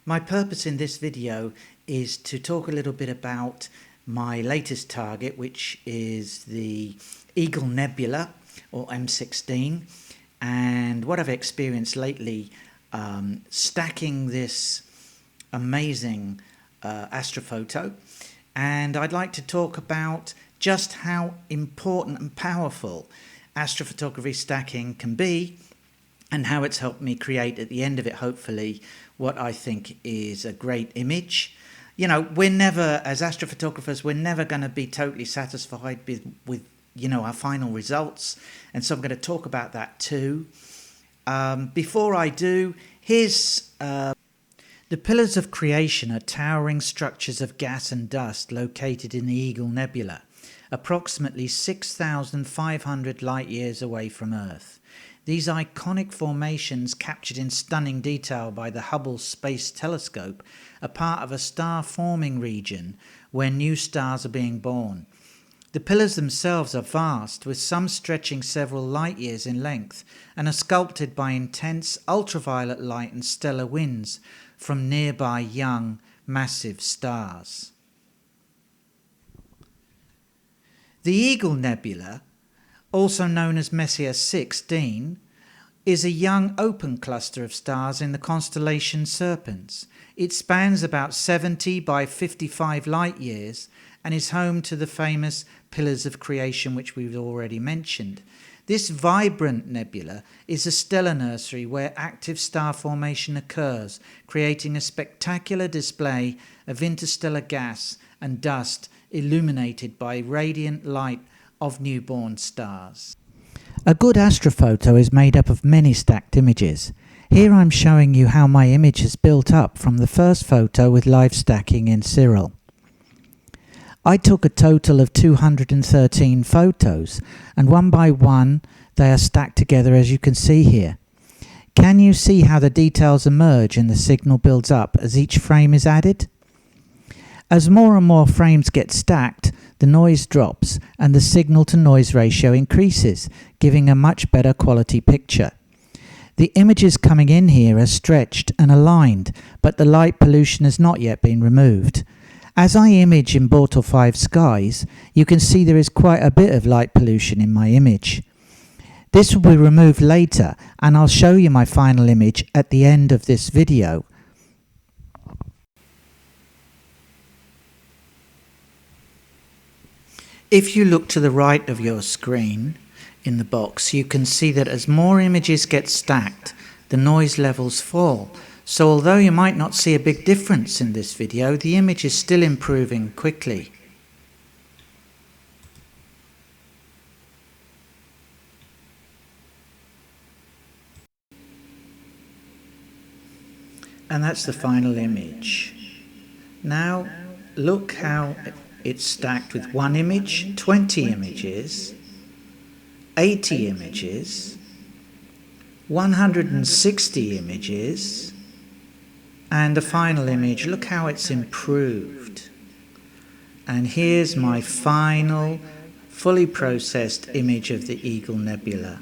My purpose in this video is to talk a little bit about my latest target, which is the Eagle Nebula or M16, and what I've experienced lately stacking this amazing astrophoto. And I'd like to talk about just how important and powerful astrophotography stacking can be, and how it's helped me create at the end of it, hopefully, what I think is a great image. You know, we're never, as astrophotographers, we're never going to be totally satisfied with our final results. And so I'm going to talk about that too. Before I do, here's the pillars of creation are towering structures of gas and dust located in the Eagle Nebula, approximately 6,500 light years away from Earth. These iconic formations, captured in stunning detail by the Hubble Space Telescope, are part of a star-forming region where new stars are being born. The pillars themselves are vast, with some stretching several light years in length, and are sculpted by intense ultraviolet light and stellar winds from nearby young, massive stars. The Eagle Nebula, also known as Messier 16, is a young open cluster of stars in the constellation Serpens. It spans about 70 by 55 light years and is home to the famous Pillars of Creation, which we've already mentioned. This vibrant nebula is a stellar nursery where active star formation occurs, creating a spectacular display of interstellar gas and dust illuminated by radiant light of newborn stars. A good astrophoto is made up of many stacked images. Here I'm showing you how my image is built up from the first photo with live stacking in Siril. I took a total of 213 photos, and one by one they are stacked together, as you can see here. Can you see how the details emerge and the signal builds up as each frame is added? As more and more frames get stacked, the noise drops and the signal to noise ratio increases, giving a much better quality picture. The images coming in here are stretched and aligned, but the light pollution has not yet been removed. As I image in Bortle 5 skies, you can see there is quite a bit of light pollution in my image. This will be removed later, and I'll show you my final image at the end of this video. If you look to the right of your screen in the box, you can see that as more images get stacked, the noise levels fall. So although you might not see a big difference in this video, the image is still improving quickly. And that's the final image. Now look how it's stacked with one image, 20 images, 80 images, 160 images, and the final image. Look how it's improved. And here's my final, fully processed image of the Eagle Nebula.